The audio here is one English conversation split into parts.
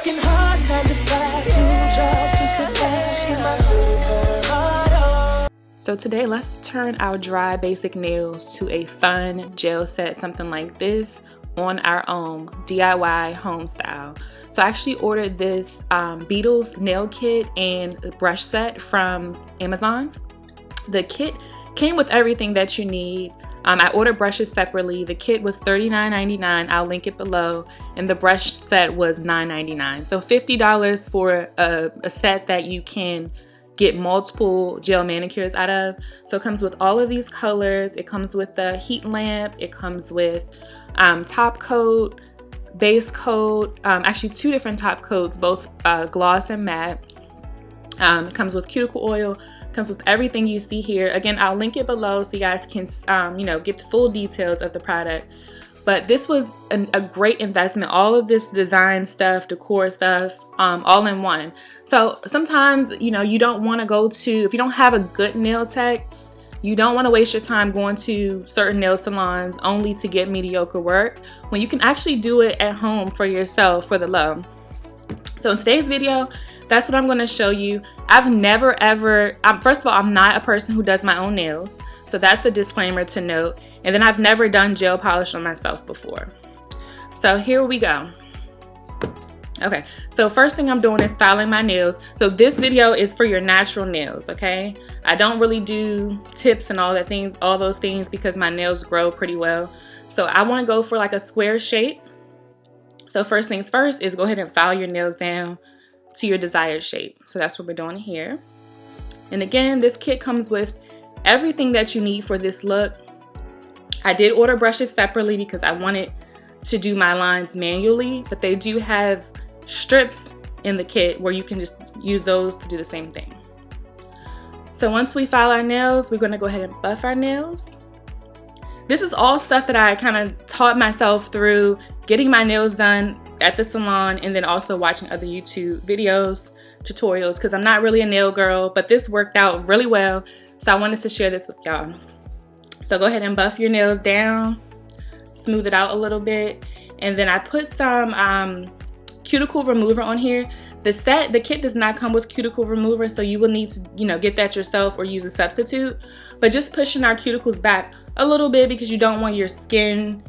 Working hard, 9 to 5, 2 jobs to survive. She's my supermodel. So today, let's turn our dry basic nails to a fun gel set, something like this, on our own, DIY home style. So I actually ordered this Beetles nail kit and brush set from Amazon. The kit came with everything that you need. I ordered brushes separately. The kit was $39.99. I'll link it below. And the brush set was $9.99. So $50 for a set that you can get multiple gel manicures out of. So it comes with all of these colors. It comes with the heat lamp. It comes with top coat, base coat, actually 2 different top coats, both gloss and matte. It comes with cuticle oil. Comes with everything you see here. Again, I'll link it below so you guys can get the full details of the product. But this was a great investment. All of this design stuff, decor stuff, all in one. So sometimes, you don't want to go to, if you don't have a good nail tech, you don't want to waste your time going to certain nail salons only to get mediocre work, when you can actually do it at home for yourself for the low. So in today's video, that's what I'm going to show you. I've never ever, first of all, I'm not a person who does my own nails. So that's a disclaimer to note. And then I've never done gel polish on myself before. So here we go. Okay, so first thing I'm doing is filing my nails. So this video is for your natural nails, okay? I don't really do tips and all those things because my nails grow pretty well. So I want to go for like a square shape. So first things first is go ahead and file your nails down to your desired shape. So that's what we're doing here. And again, this kit comes with everything that you need for this look. I did order brushes separately because I wanted to do my lines manually, but they do have strips in the kit where you can just use those to do the same thing. So once we file our nails, we're going to go ahead and buff our nails. This is all stuff that I kind of taught myself through getting my nails done at the salon and then also watching other YouTube videos, tutorials, because I'm not really a nail girl, but this worked out really well. So I wanted to share this with y'all. So go ahead and buff your nails down, smooth it out a little bit. And then I put some cuticle remover on here. The kit does not come with cuticle remover, so you will need to, get that yourself or use a substitute. But just pushing our cuticles back a little bit because you don't want your skin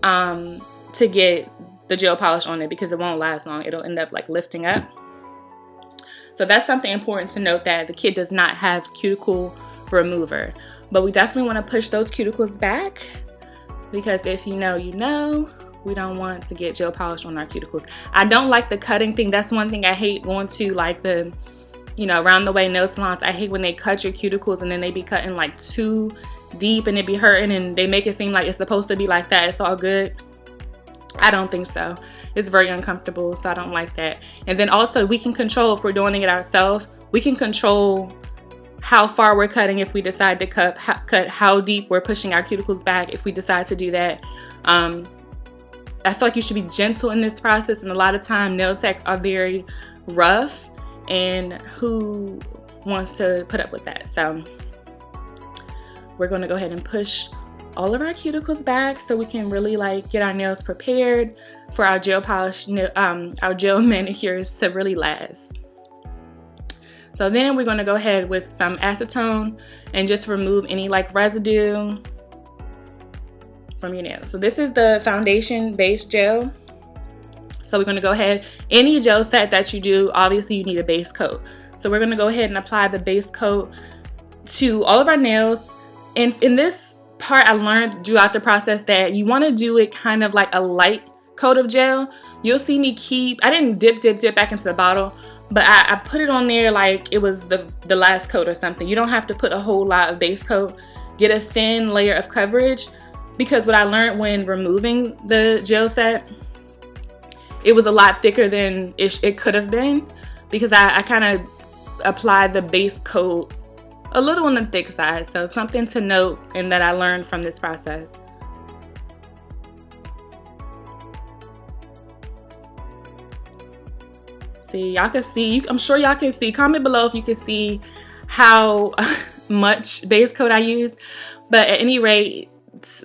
to get the gel polish on it because it won't last long. It'll end up like lifting up. So that's something important to note, that the kit does not have cuticle remover. But we definitely want to push those cuticles back because if you know, we don't want to get gel polish on our cuticles. I don't like the cutting thing. That's one thing I hate, going to like the, around the way nail salons. I hate when they cut your cuticles and then they be cutting like too deep and it be hurting and they make it seem like it's supposed to be like that. It's all good. I don't think so. It's very uncomfortable, so I don't like that. And then also we can control, if we're doing it ourselves, we can control how far we're cutting if we decide to cut how deep we're pushing our cuticles back if we decide to do that. I feel like you should be gentle in this process, and a lot of time nail techs are very rough, and who wants to put up with that? So we're going to go ahead and push all of our cuticles back so we can really get our nails prepared for our gel polish, our gel manicures to really last. So then we're going to go ahead with some acetone and just remove any residue from your nails. So this is the foundation base gel. So we're going to go ahead, any gel set that you do, obviously you need a base coat. So we're going to go ahead and apply the base coat to all of our nails. And in this part, I learned throughout the process that you want to do it kind of like a light coat of gel. You'll see me I didn't dip back into the bottle, but I put it on there like it was the last coat or something. You don't have to put a whole lot of base coat. Get a thin layer of coverage, because what I learned when removing the gel set, it was a lot thicker than it could have been, because I kind of applied the base coat a little on the thick side. So something to note and that I learned from this process. See, y'all can see, I'm sure y'all can see. Comment below if you can see how much base coat I use. But at any rate,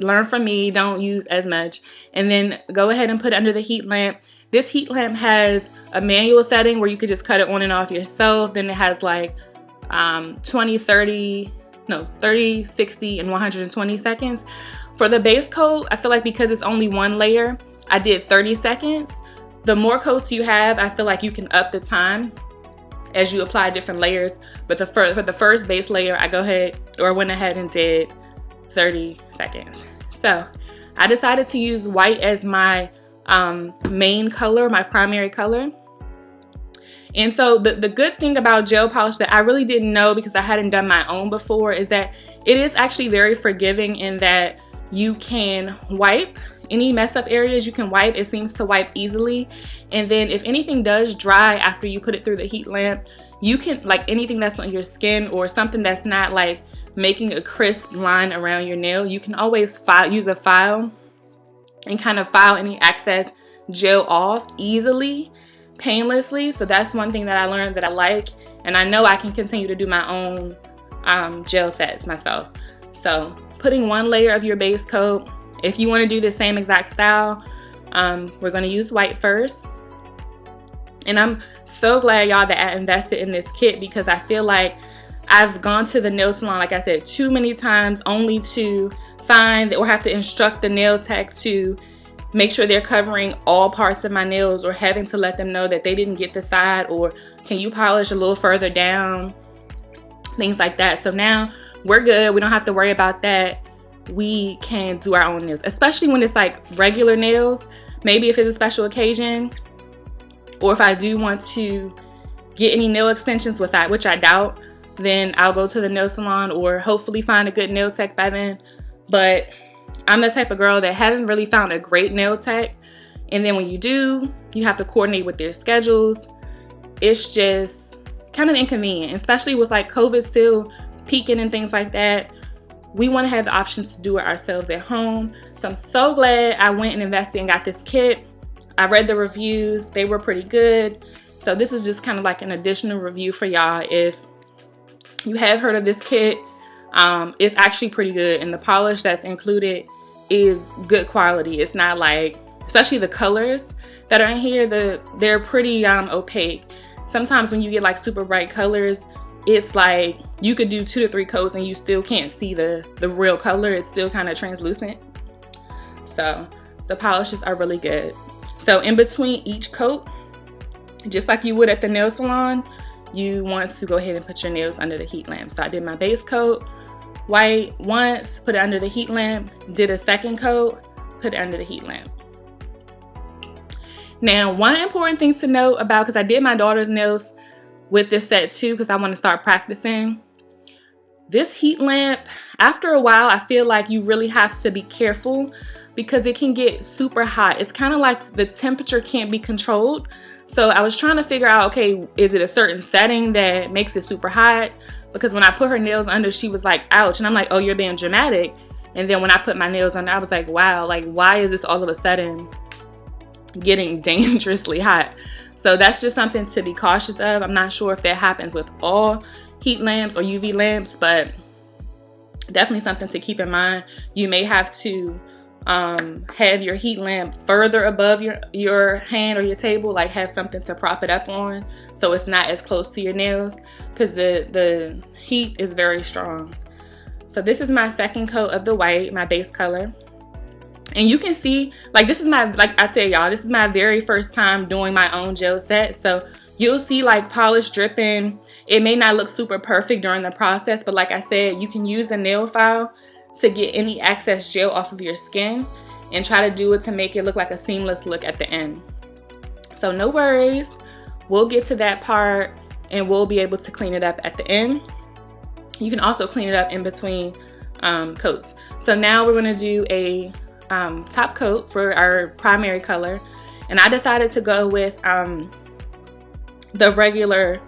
learn from me, don't use as much. And then go ahead and put it under the heat lamp. This heat lamp has a manual setting where you could just cut it on and off yourself. Then it has like 30, 60, and 120 seconds. For the base coat, I feel like because it's only one layer, I did 30 seconds. The more coats you have, I feel like you can up the time as you apply different layers. But for the first base layer, I went ahead and did 30 seconds. So I decided to use white as my main color, my primary color. And so the good thing about gel polish that I really didn't know because I hadn't done my own before is that it is actually very forgiving in that you can wipe any mess up areas. You can wipe. It seems to wipe easily. And then if anything does dry after you put it through the heat lamp, you can, like anything that's on your skin or something that's not like making a crisp line around your nail, you can always use a file and kind of file any excess gel off easily, painlessly. So that's one thing that I learned that I like, and I know I can continue to do my own gel sets myself. So putting one layer of your base coat. If you want to do the same exact style, we're going to use white first. And I'm so glad, y'all, that I invested in this kit because I feel like I've gone to the nail salon, like I said, too many times only to find or have to instruct the nail tech to make sure they're covering all parts of my nails, or having to let them know that they didn't get the side, or can you polish a little further down, things like that. So now we're good. We don't have to worry about that. We can do our own nails, especially when it's like regular nails. Maybe if it's a special occasion, or if I do want to get any nail extensions with that, which I doubt, then I'll go to the nail salon or hopefully find a good nail tech by then. But I'm the type of girl that haven't really found a great nail tech, and then when you do, you have to coordinate with their schedules. It's just kind of inconvenient, especially with like COVID still peaking and things like that. We want to have the options to do it ourselves at home. So I'm so glad I went and invested and got this kit. I read the reviews. They were pretty good. So this is just kind of like an additional review for y'all. If you have heard of this kit, it's actually pretty good. And the polish that's included is good quality. It's not like, especially the colors that are in here, they're pretty opaque. Sometimes when you get like super bright colors, it's like you could do 2 to 3 coats and you still can't see the real color. It's still kind of translucent. So the polishes are really good. So in between each coat, just like you would at the nail salon, you want to go ahead and put your nails under the heat lamp. So I did my base coat, white once, put it under the heat lamp, did a second coat, put it under the heat lamp. Now, one important thing to note about, because I did my daughter's nails with this set too, because I want to start practicing. This heat lamp, after a while, I feel like you really have to be careful because it can get super hot. It's kind of like the temperature can't be controlled. So I was trying to figure out, okay, is it a certain setting that makes it super hot? Because when I put her nails under, she was like, ouch. And I'm like, oh, you're being dramatic. And then when I put my nails under, I was like, wow, like, why is this all of a sudden getting dangerously hot? So that's just something to be cautious of. I'm not sure if that happens with all heat lamps or UV lamps, but definitely something to keep in mind. You may have to have your heat lamp further above your hand or your table, like have something to prop it up on so it's not as close to your nails, because the heat is very strong. So this is my second coat of the white, my base color. And you can see, like, this is my, like I tell y'all, this is my very first time doing my own gel set. So you'll see like polish dripping. It may not look super perfect during the process, but like I said, you can use a nail file to get any excess gel off of your skin and try to do it to make it look like a seamless look at the end. So no worries, we'll get to that part and we'll be able to clean it up at the end. You can also clean it up in between coats. So now we're gonna do a top coat for our primary color, and I decided to go with the regular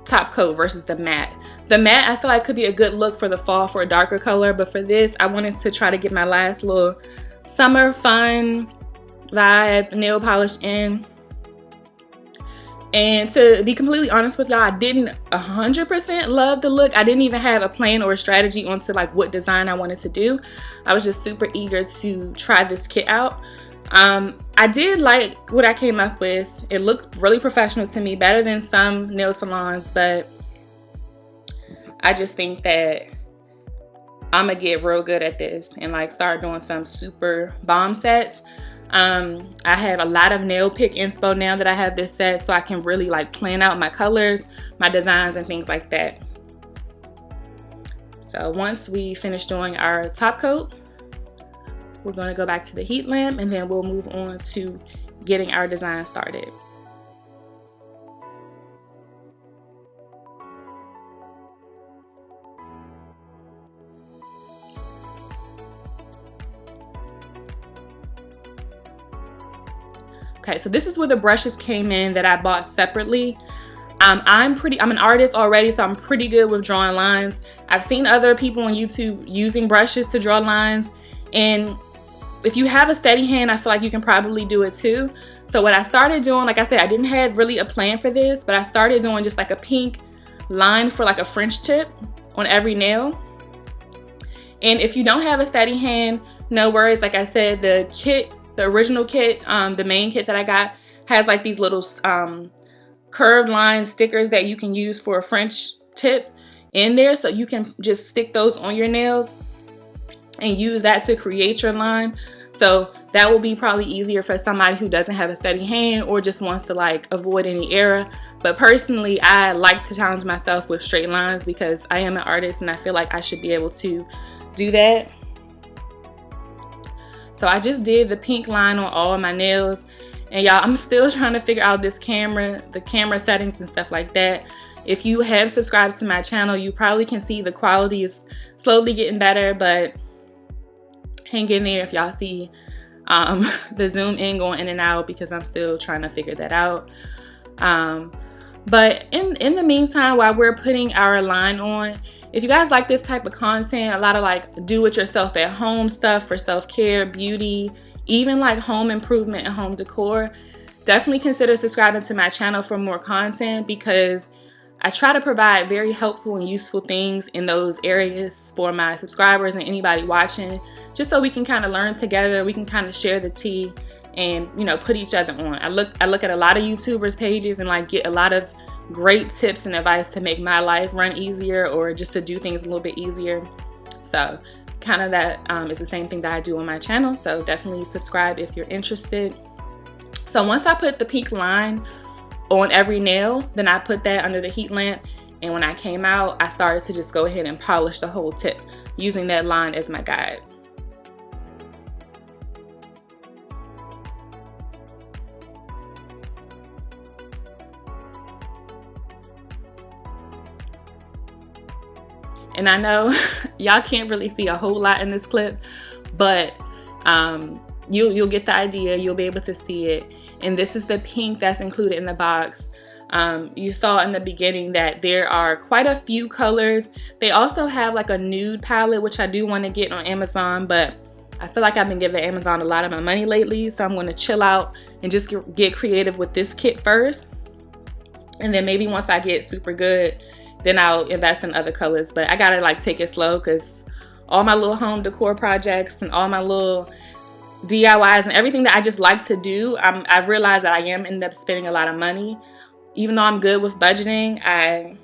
top coat versus the matte. The matte I feel like could be a good look for the fall for a darker color, but for this I wanted to try to get my last little summer fun vibe nail polish in. And to be completely honest with y'all, I didn't 100% love the look. I didn't even have a plan or a strategy onto like what design I wanted to do. I was just super eager to try this kit out. I did like what I came up with. It looked really professional to me, better than some nail salons, but I just think that I'm gonna get real good at this and like start doing some super bomb sets. I have a lot of nail pick inspo now that I have this set, so I can really like plan out my colors, my designs, and things like that. So once we finish doing our top coat, we're going to go back to the heat lamp, and then we'll move on to getting our design started. Okay, so this is where the brushes came in that I bought separately. I'm an artist already, so I'm pretty good with drawing lines. I've seen other people on YouTube using brushes to draw lines, and if you have a steady hand, I feel like you can probably do it too. So what I started doing, like I said, I didn't have really a plan for this, but I started doing just like a pink line for like a French tip on every nail. And if you don't have a steady hand, no worries. Like I said, the original kit, the main kit that I got, has like these little curved line stickers that you can use for a French tip in there, so you can just stick those on your nails and use that to create your line. So that will be probably easier for somebody who doesn't have a steady hand or just wants to like avoid any error. But personally, I like to challenge myself with straight lines because I am an artist and I feel like I should be able to do that. So I just did the pink line on all of my nails, and y'all, I'm still trying to figure out the camera settings and stuff like that. If you have subscribed to my channel, you probably can see the quality is slowly getting better, but hang in there if y'all see the zoom in going in and out, because I'm still trying to figure that out. But in the meantime, while we're putting our line on, if you guys like this type of content, a lot of like do it yourself at home stuff for self-care, beauty, even like home improvement and home decor, definitely consider subscribing to my channel for more content, because I try to provide very helpful and useful things in those areas for my subscribers and anybody watching, just so we can kind of learn together, we can kind of share the tea and, you know, put each other on. I look at a lot of YouTubers pages and like get a lot of great tips and advice to make my life run easier or just to do things a little bit easier. So kind of that is the same thing that I do on my channel, so definitely subscribe if you're interested. So once I put the pink line on every nail, then I put that under the heat lamp, and when I came out, I started to just go ahead and polish the whole tip using that line as my guide. And I know y'all can't really see a whole lot in this clip, but you'll get the idea, you'll be able to see it. And this is the pink that's included in the box. You saw in the beginning that there are quite a few colors. They also have like a nude palette, which I do want to get on Amazon, but I feel like I've been giving Amazon a lot of my money lately, so I'm going to chill out and just get creative with this kit first. And then maybe once I get super good, then I'll invest in other colors. But I gotta like take it slow, because all my little home decor projects and all my little DIYs and everything that I just like to do, I've realized that I am ending up spending a lot of money. Even though I'm good with budgeting, I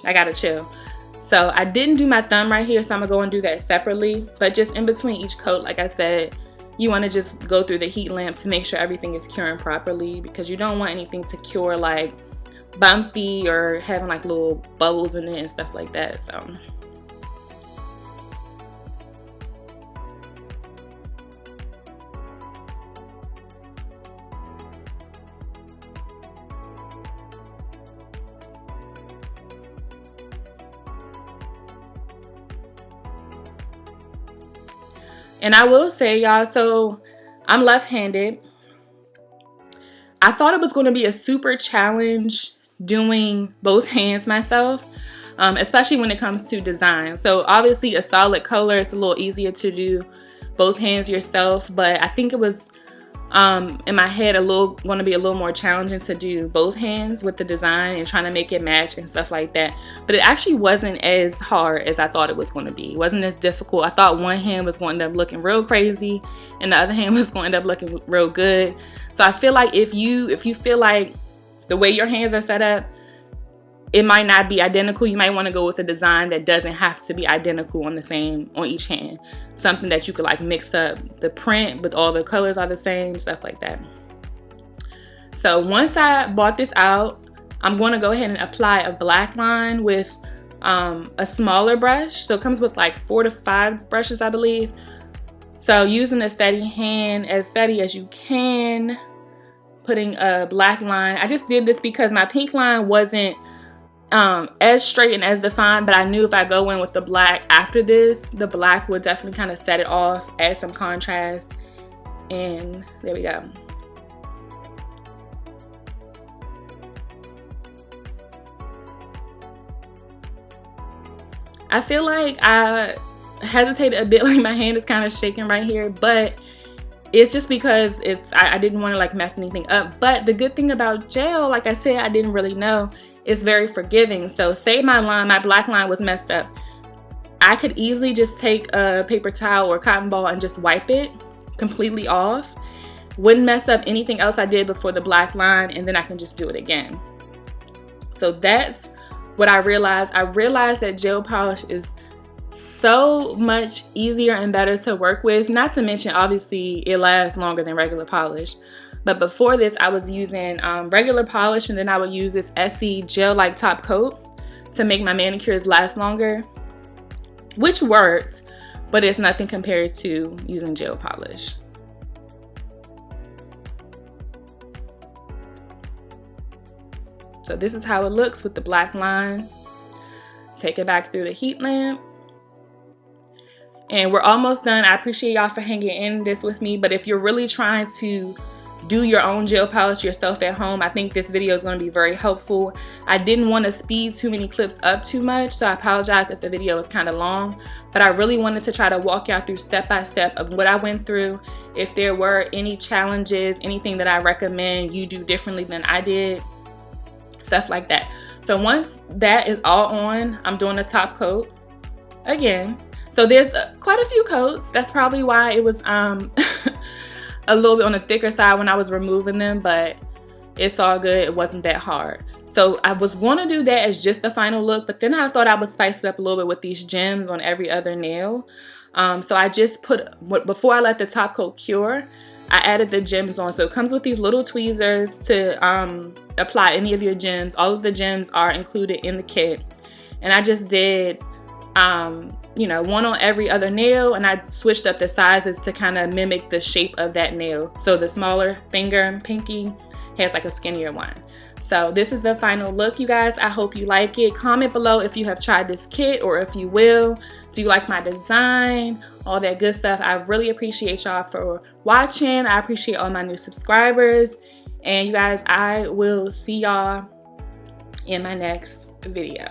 gotta chill. So I didn't do my thumb right here, so I'm gonna go and do that separately. But just in between each coat, like I said, you want to just go through the heat lamp to make sure everything is curing properly, because you don't want anything to cure like bumpy or having like little bubbles in it and stuff like that. So and I will say, y'all, so I'm left-handed. I thought it was going to be a super challenge doing both hands myself, especially when it comes to design. So obviously a solid color is a little easier to do both hands yourself, but I think it was in my head going to be a little more challenging to do both hands with the design and trying to make it match and stuff like that. But it actually wasn't as hard as I thought it was going to be. It wasn't as difficult. I thought one hand was going to end up looking real crazy and the other hand was going to end up looking real good. So I feel like if you feel like the way your hands are set up, it might not be identical. You might want to go with a design that doesn't have to be identical on each hand. Something that you could like mix up the print, but all the colors are the same, stuff like that. So once I bought this out, I'm going to go ahead and apply a black line with a smaller brush. So it comes with like 4 to 5 brushes, I believe. So using a steady hand, as steady as you can, putting a black line. I just did this because my pink line wasn't as straight and as defined, but I knew if I go in with the black after this, the black would definitely kind of set it off, add some contrast, and there we go. I feel like I hesitated a bit, like my hand is kind of shaking right here, but it's just because I didn't want to like mess anything up. But the good thing about gel, like I said, I didn't really know, it's very forgiving. So say my black line was messed up, I could easily just take a paper towel or cotton ball and just wipe it completely off. Wouldn't mess up anything else I did before the black line, and then I can just do it again. So that's what I realized. I realized that gel polish is so much easier and better to work with. Not to mention, obviously, it lasts longer than regular polish. But before this, I was using regular polish, and then I would use this Essie gel-like top coat to make my manicures last longer, which worked, but it's nothing compared to using gel polish. So this is how it looks with the black line. Take it back through the heat lamp. And we're almost done. I appreciate y'all for hanging in this with me, but if you're really trying to do your own gel polish yourself at home, I think this video is going to be very helpful. I didn't want to speed too many clips up too much, so I apologize if the video is kind of long, but I really wanted to try to walk y'all through step by step of what I went through. If there were any challenges, anything that I recommend you do differently than I did, stuff like that. So once that is all on, I'm doing a top coat again. So there's quite a few coats. That's probably why it was a little bit on the thicker side when I was removing them, but it's all good. It wasn't that hard. So I was going to do that as just the final look, but then I thought I would spice it up a little bit with these gems on every other nail. So I just before I let the top coat cure, I added the gems on. So it comes with these little tweezers to apply any of your gems. All of the gems are included in the kit. And I just did you know, one on every other nail, and I switched up the sizes to kind of mimic the shape of that nail. So the smaller finger and pinky has like a skinnier one. So this is the final look, you guys. I hope you like it. Comment below if you have tried this kit, or if you will. Do you like my design? All that good stuff. I really appreciate y'all for watching. I appreciate all my new subscribers. And you guys, I will see y'all in my next video.